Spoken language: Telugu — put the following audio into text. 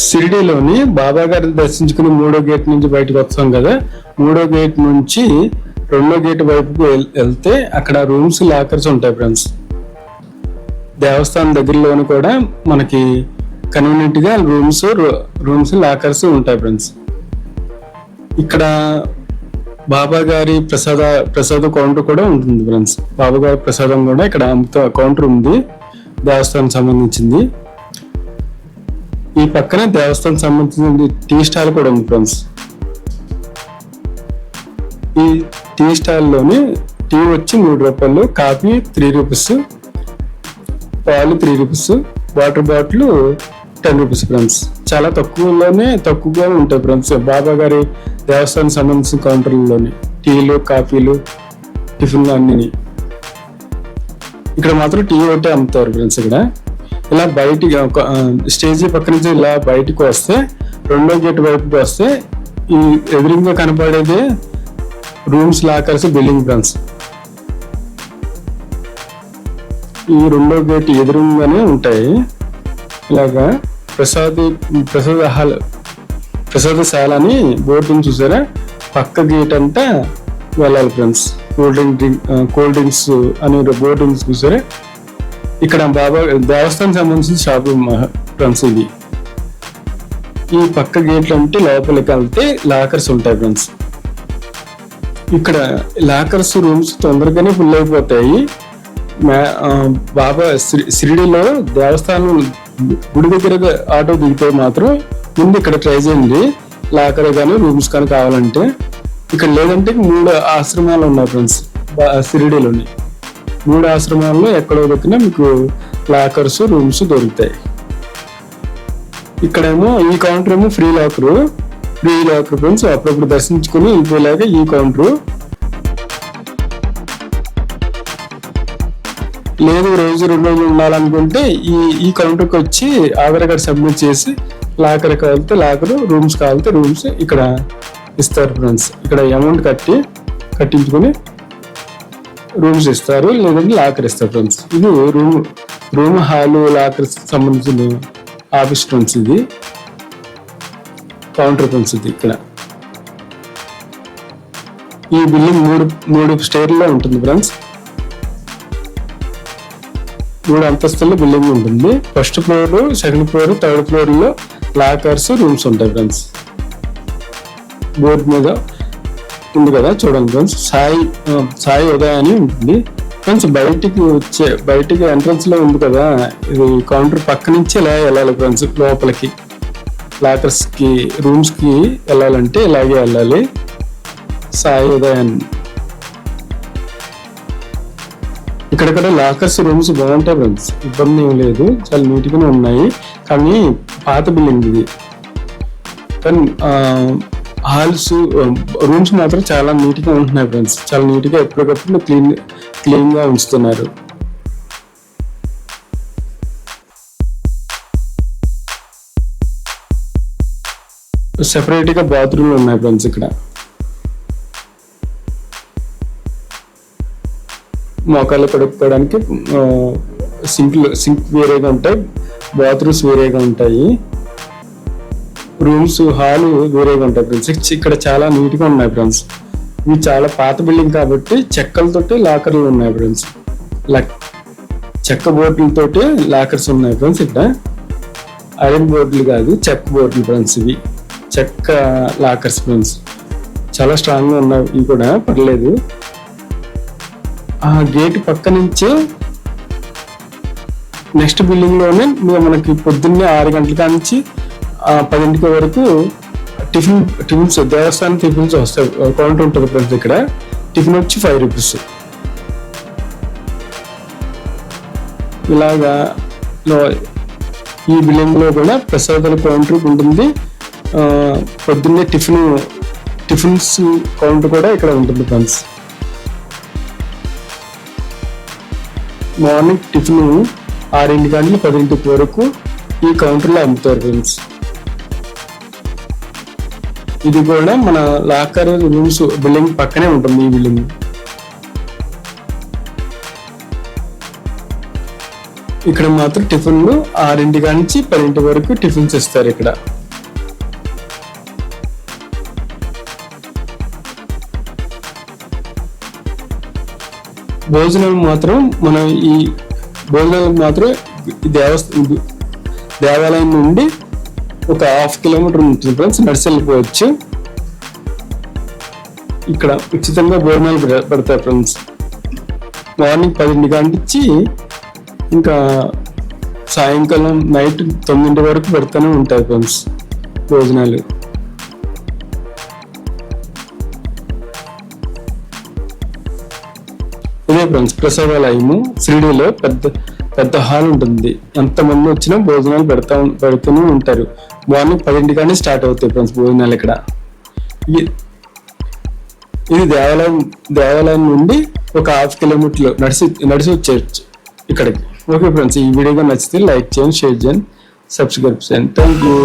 షిరిడీలోని బాబా గారిని దర్శించుకుని 3వ గేట్ నుంచి బయటకు వస్తాం కదా. 3వ గేట్ నుంచి 2వ గేట్ వైపుకు వెళ్తే అక్కడ రూమ్స్ లాకర్స్ ఉంటాయి ఫ్రెండ్స్. దేవస్థానం దగ్గరలోని కూడా మనకి కన్వీనియంట్ గా రూమ్స్ లాకర్స్ ఉంటాయి ఫ్రెండ్స్. ఇక్కడ బాబా గారి ప్రసాద కౌంటర్ కూడా ఉంటుంది ఫ్రెండ్స్. బాబా గారి ప్రసాదం కూడా ఇక్కడ కౌంటర్ ఉంది, దేవస్థానం సంబంధించింది. ఈ పక్కనే దేవస్థానం సంబంధించిన టీ స్టాల్ కూడా ఉంది ఫ్రెండ్స్. ఈ టీ స్టాల్ లోని టీ వచ్చి 3 రూపాయలు, కాఫీ 3 రూపీస్, పాలు 3 rupees, water bottle 10 rupees friends. చాలా తక్కువగా ఉంటాయి ఫ్రెండ్స్ బాబా గారి దేవస్థానం సంబంధించిన కౌంటర్లలోని టీలు, కాఫీలు, టిఫిన్లు అన్ని. ఇక్కడ మాత్రం టీ ఒకటే అమ్ముతారు ఫ్రెండ్స్. ఇక్కడ ఇలా బయటికి స్టేజీ పక్క నుంచి ఇలా బయటకు వస్తే 2వ గేట్ వైపుకి వస్తే ఈ ఎదురుగా కనపడేది రూమ్స్ లాకర్స్ బిల్డింగ్ ఫ్రెండ్స్. ఈ 2వ గేట్ ఎదురుగానే ఉంటాయి. ఇలాగా ప్రసాదశాల అని బోర్డుని చూసారా, పక్క గేట్ అంతా వెళ్ళాలి ఫ్రెండ్స్. కూల్ డ్రింక్స్ అని బోర్డుని చూసారా. ఇక్కడ బాబా దేవస్థానం సంబంధించిన షాపు ఫ్రెండ్స్. ఇది ఈ పక్క గేట్లు అంటే లోపలికి వెళ్తే లాకర్స్ ఉంటాయి ఫ్రెండ్స్. ఇక్కడ లాకర్స్ రూమ్స్ తొందరగానే ఫుల్ అయిపోతాయి. బాబా షిరిడీలో దేవస్థానం గుడి దగ్గర ఆటో దిగితే మాత్రం ముందు ఇక్కడ ట్రై చేయండి, లాకర్ కానీ రూమ్స్ కానీ కావాలంటే. ఇక్కడ లేదంటే 3 ఆశ్రమాలు ఉన్నాయి ఫ్రెండ్స్ షిరిడీలోని. 3 ఆశ్రమాల్లో ఎక్కడో దొరికినా మీకు లాకర్స్ రూమ్స్ దొరుకుతాయి. ఇక్కడేమో ఈ కౌంటర్ ఏమో ఫ్రీ లాకర్ ఫ్రెండ్స్. అప్పుడప్పుడు దర్శించుకుని వెళ్ళిపోయేలాగా ఈ కౌంటర్. లేదు రోజు 2 రోజులు ఉండాలనుకుంటే ఈ కౌంటర్కి వచ్చి ఆధార్ కార్డ్ సబ్మిట్ చేసి లాకర్ కావాలితే లాకర్, రూమ్స్ కావాలితే రూమ్స్ ఇక్కడ ఇస్తారు ఫ్రెండ్స్. ఇక్కడ అమౌంట్ కట్టించుకొని రూమ్స్ ఇస్తారు, లేదంటే లాకర్ ఇస్తారు ఫ్రెండ్స్. ఇది రూమ్ హాలు లాకర్ సంబంధించిన ఆఫీస్ ఫ్రెండ్స్. ఇది కౌంటర్ ఫ్రెండ్స్. ఇది ఇక్కడ ఈ బిల్డింగ్ 3 స్టేర్లో ఉంటుంది ఫ్రెండ్స్. 3 అంతస్తుల్లో బిల్డింగ్ ఉంటుంది. First floor, second floor, third floor లో లాకర్స్ రూమ్స్ ఉంటాయి ఫ్రెండ్స్. బోర్డు మీద ఉంది కదా చూడండి ఫ్రెండ్స్, సాయి ఉదయ అని ఉంటుంది ఫ్రెండ్స్. బయటికి ఎంట్రన్స్ లో ఉంది కదా, ఇది కౌంటర్ పక్క నుంచి ఇలా వెళ్ళాలి ఫ్రెండ్స్. లోపలికి లాకర్స్ కి రూమ్స్ కి వెళ్ళాలంటే ఇలాగే వెళ్ళాలి. సాయి ఉదయ అని. ఇక్కడ లాకర్స్ రూమ్స్ బాగుంటాయి ఫ్రెండ్స్, ఇబ్బంది ఏం లేదు, చాలా నీట్ గానే ఉన్నాయి. కానీ పాత బిల్డింగ్ ఇది. కానీ హాల్స్ రూమ్స్ మాత్రం చాలా నీట్ గా ఉంటున్నాయి ఫ్రెండ్స్. చాలా నీట్ గా ఎప్పటికప్పుడు క్లీన్ గా ఉంచుతున్నారు. సెపరేట్ గా బాత్రూమ్లు ఉన్నాయి ఫ్రెండ్స్. ఇక్కడ మోకాళ్ళు కడుక్కోవడానికి సింక్ వేరేగా ఉంటాయి, బాత్రూమ్స్ వేరేగా ఉంటాయి, రూమ్స్ హాల్ వేరేగా ఉంటాయి ఫ్రెండ్స్. ఇక్కడ చాలా నీట్ గా ఉన్నాయి ఫ్రెండ్స్. ఇవి చాలా పాత బిల్డింగ్ కాబట్టి చెక్కలతోటి లాకర్లు ఉన్నాయి ఫ్రెండ్స్. చెక్క బోర్డులతోటి లాకర్స్ ఉన్నాయి ఫ్రెండ్స్. ఇక్కడ ఐరన్ బోర్డులు కాదు, చెక్క బోర్డులు ఫ్రెండ్స్. ఇవి చెక్క లాకర్స్ ఫ్రెండ్స్. చాలా స్ట్రాంగ్ గా ఉన్నాయి. ఇవి కూడా పర్లేదు. ఆ గేట్ పక్క నుంచి నెక్స్ట్ బిల్డింగ్ లోనే మనకి పొద్దున్నే 6 గంటల నుంచి 10 వరకు టిఫిన్స్ దేవస్థానం టిఫిన్స్ వస్తాయి. కౌంటర్ ఉంటుంది ఫ్రెండ్స్. ఇక్కడ టిఫిన్ వచ్చి 5 రూపీస్. ఇలాగా ఈ బిల్డింగ్ లో కూడా ప్రసాదాల కౌంటర్ ఉంటుంది. పొద్దున్నే టిఫిన్స్ కౌంటర్ కూడా ఇక్కడ ఉంటుంది ఫ్రెండ్స్. మార్నింగ్ టిఫిన్ 6 గంటల 10 వరకు ఈ కౌంటర్ లో అమ్ముతారు ఫ్రెండ్స్. ఇది కూడా మన లాకర్ రూమ్స్ బిల్డింగ్ పక్కనే ఉంటుంది. ఈ బిల్డింగ్ ఇక్కడ మాత్రం టిఫిన్లు 6 నుంచి 10 వరకు టిఫిన్స్ ఇస్తారు ఇక్కడ. భోజనం మాత్రం మనం ఈ భోజనాలకు మాత్రం దేవాలయం నుండి ఒక 1/2 కిలోమీటర్ ఉంటుంది ఫ్రెండ్స్, నడిచి వెళ్ళిపోవచ్చు. ఇక్కడ ఉచితంగా భోజనాలు పెడతారు ఫ్రెండ్స్. మార్నింగ్ 10 నుంచి ఇంకా సాయంకాలం నైట్ 9 వరకు పెడతానే ఉంటాయి ఫ్రెండ్స్ భోజనాలు. ఇదే ఫ్రెండ్స్ ప్రసాదాలయము. షిరిడీలో పెద్ద హాల్ ఉంటుంది. ఎంతమంది వచ్చినా భోజనాలు పెడుతూనే ఉంటారు. మార్నింగ్ 10 కానీ స్టార్ట్ అవుతాయి ఫ్రెండ్స్ భోజనాలు ఇక్కడ. ఇది దేవాలయం నుండి ఒక 1/2 కిలోమీటర్లు నడిచి వచ్చేయచ్చు ఇక్కడికి. ఓకే ఫ్రెండ్స్, ఈ వీడియో నచ్చితే లైక్ చేయండి, షేర్ చేయండి, సబ్స్క్రైబ్ చేయండి. Thank you.